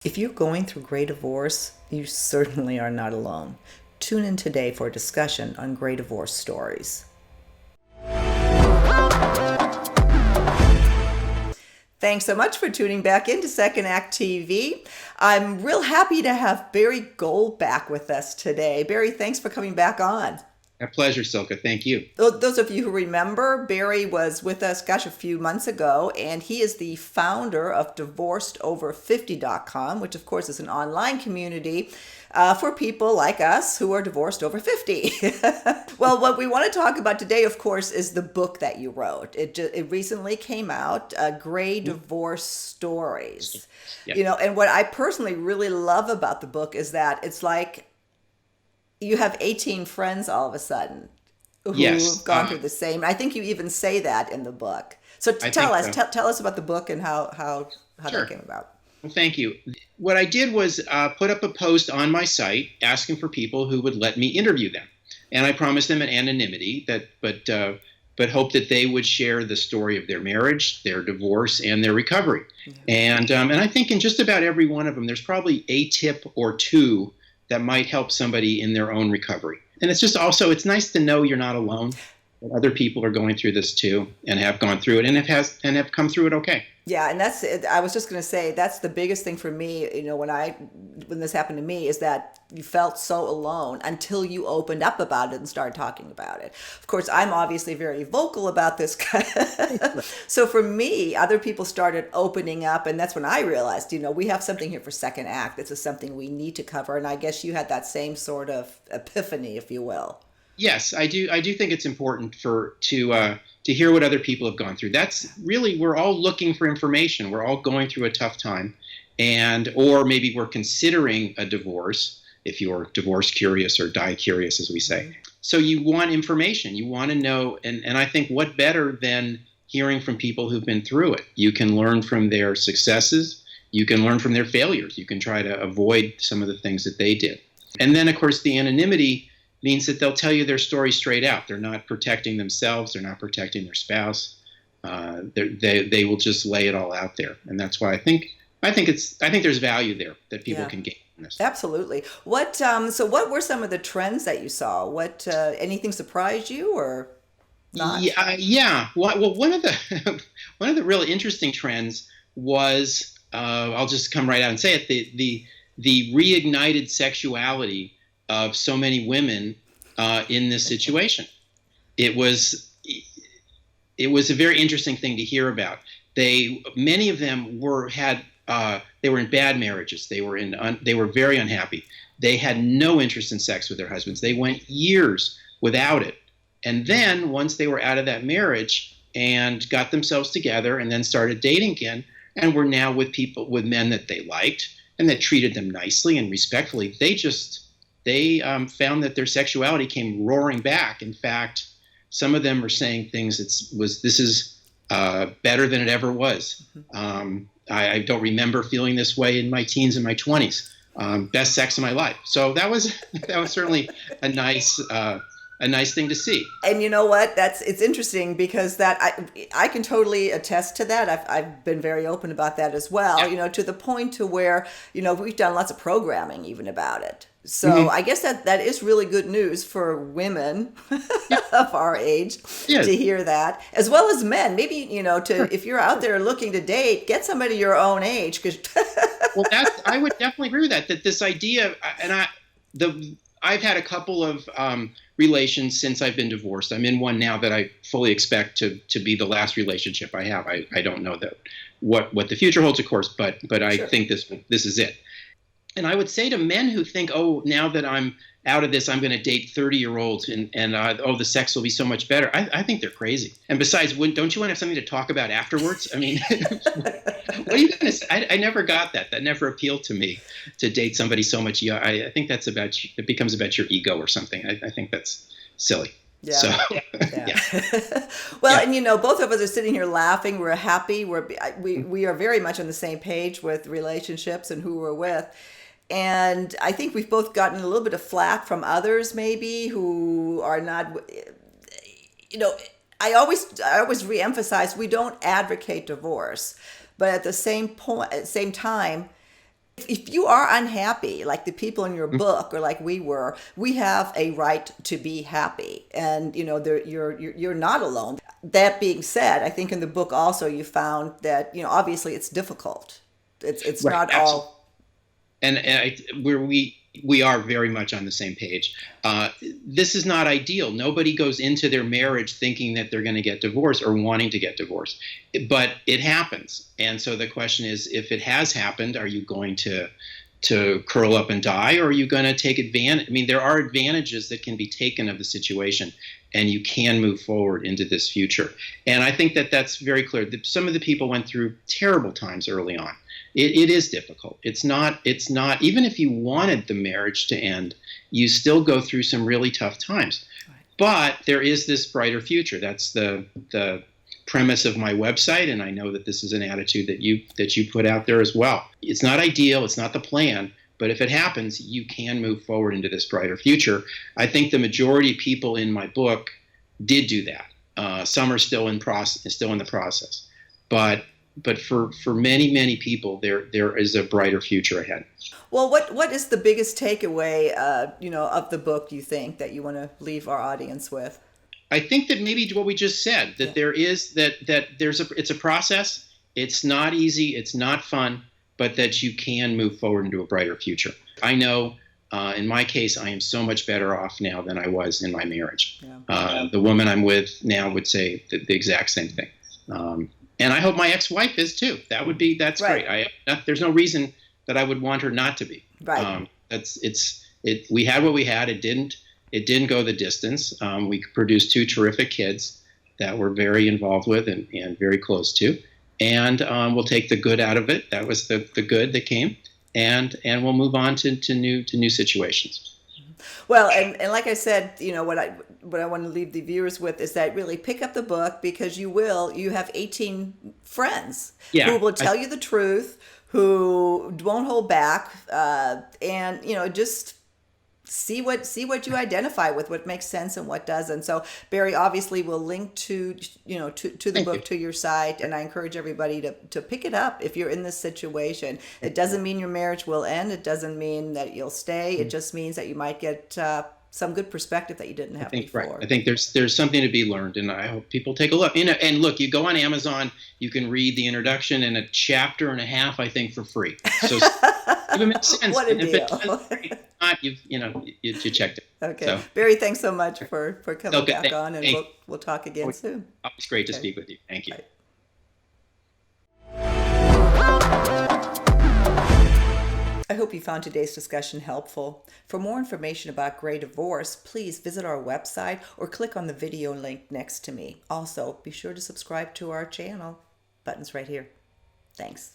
If you're going through Grey Divorce, you certainly are not alone. Tune in today for a discussion on Grey Divorce stories. Thanks so much for tuning back into Second Act TV. I'm real happy to have Barry Gold back with us today. Barry, thanks for coming back on. A pleasure, Silka. Thank you. Those of you who remember, Barry was with us, a few months ago, and he is the founder of DivorcedOver50.com, which, of course, is an online community for people like us who are divorced over 50. Well, what we want to talk about today, of course, is the book that you wrote. It recently came out, Grey Divorce Stories. Yeah. And what I personally really love about the book is that it's like you have 18 friends all of a sudden who've Yes. gone through the same. I think you even say that in the book. So I tell think us, so. tell us about the book and how that Sure. came about. Well, thank you. What I did was put up a post on my site asking for people who would let me interview them, and I promised them an anonymity but hope that they would share the story of their marriage, their divorce, and their recovery. And I think in just about every one of them, there's probably a tip or two that might help somebody in their own recovery. And it's just also, it's nice to know you're not alone, that other people are going through this too and have gone through it and have come through it okay. Yeah, and that's it. I was just going to say that's the biggest thing for me. When this happened to me, is that you felt so alone until you opened up about it and started talking about it. Of course, I'm obviously very vocal about this. So for me, other people started opening up, and that's when I realized, we have something here for Second Act. This is something we need to cover, and I guess you had that same sort of epiphany, if you will. Yes, I do. I do think it's important to hear what other people have gone through. That's really, we're all looking for information. We're all going through a tough time, or maybe we're considering a divorce. If you're divorce curious or die curious, as we say, so you want information. You want to know, and I think what better than hearing from people who've been through it? You can learn from their successes. You can learn from their failures. You can try to avoid some of the things that they did. And then, of course, the anonymity means that they'll tell you their story straight out. They're not protecting themselves. They're not protecting their spouse. They will just lay it all out there, and that's why I think there's value there that people can gain from this. Absolutely. What were some of the trends that you saw? What anything surprised you or not? Yeah. Well, one of the one of the really interesting trends was I'll just come right out and say it, the reignited sexuality of so many women in this situation. It was a very interesting thing to hear about. Many of them they were in bad marriages. They were very unhappy. They had no interest in sex with their husbands. They went years without it. And then once they were out of that marriage and got themselves together and then started dating again and were now with men that they liked and that treated them nicely and respectfully, they found that their sexuality came roaring back. In fact, some of them are saying things this is better than it ever was. I don't remember feeling this way in my teens and my 20s. Best sex of my life. So that was certainly a nice thing to see. And you know what? It's interesting because I can totally attest to that. I've been very open about that as well. Yeah. To the point to where we've done lots of programming even about it. So I guess that is really good news for women of our age Yeah. to hear that, as well as men. Maybe if you're out there looking to date, get somebody your own age. Because Well, I would definitely agree with that. That this idea, I've had a couple of relations since I've been divorced. I'm in one now that I fully expect to be the last relationship I have. I don't know what the future holds, of course, but I Sure. think this is it. And I would say to men who think, oh, now that I'm out of this, I'm going to date 30-year-olds and the sex will be so much better. I think they're crazy. And besides, don't you want to have something to talk about afterwards? I mean, what are you going to say? I never got that. That never appealed to me, to date somebody so much young. I think it becomes about your ego or something. I think that's silly. Yeah. So, Yeah. yeah. Well, Yeah. and both of us are sitting here laughing. We're happy. We are very much on the same page with relationships and who we're with. And I think we've both gotten a little bit of flack from others, maybe, who are not, I always reemphasize we don't advocate divorce, but at the same time, If you are unhappy, like the people in your book or like we were, we have a right to be happy, and you're not alone. That being said, I think in the book also you found that obviously it's difficult. It's Right, not absolutely. all We are very much on the same page. This is not ideal. Nobody goes into their marriage thinking that they're going to get divorced or wanting to get divorced, but it happens. And so the question is, if it has happened, are you going to curl up and die, or are you going to take advantage? I mean, there are advantages that can be taken of the situation, and you can move forward into this future. And I think that that's very clear. Some of the people went through terrible times early on. It is difficult. It's not, even if you wanted the marriage to end, you still go through some really tough times. right. But there is this brighter future. That's the premise of my website, and I know that this is an attitude that you put out there as well. It's not ideal, it's not the plan, but if it happens, you can move forward into this brighter future. I think the majority of people in my book did do that. Some are still in the process, but for many people, there is a brighter future ahead. Well, what is the biggest takeaway of the book you think that you want to leave our audience with? I think that maybe what we just said, that Yeah. it's a process. It's not easy. It's not fun, but that you can move forward into a brighter future. I know, in my case, I am so much better off now than I was in my marriage. Yeah. The woman I'm with now would say the exact same thing. And I hope my ex-wife is too. That's Right. great. There's no reason that I would want her not to be. Right. We had what we had. It didn't go the distance. We produced two terrific kids that we're very involved with and very close to. And we'll take the good out of it. That was the good that came. And we'll move on to new situations. Well, and like I said, what I want to leave the viewers with is that really pick up the book, because you have 18 friends Yeah, who will tell you the truth, who won't hold back, and just see what you identify with, what makes sense and what doesn't. So Barry, obviously we'll link to to the Thank book, you. to your site, and I encourage everybody to pick it up if you're in this situation. It doesn't mean your marriage will end, it doesn't mean that you'll stay, it just means that you might get some good perspective that you didn't have before. Right. I think there's something to be learned, and I hope people take a look. And look, you go on Amazon, you can read the introduction and a chapter and a half, I think, for free. So if it makes sense, What a and if it deal. does, great. If not, you checked it. Okay, So Barry, thanks so much for coming okay, back on, and thank we'll talk again soon. it's great to Okay. speak with you. Thank you. Bye. I hope you found today's discussion helpful. For more information about Gray Divorce, please visit our website or click on the video link next to me. Also, be sure to subscribe to our channel. Button's right here. Thanks.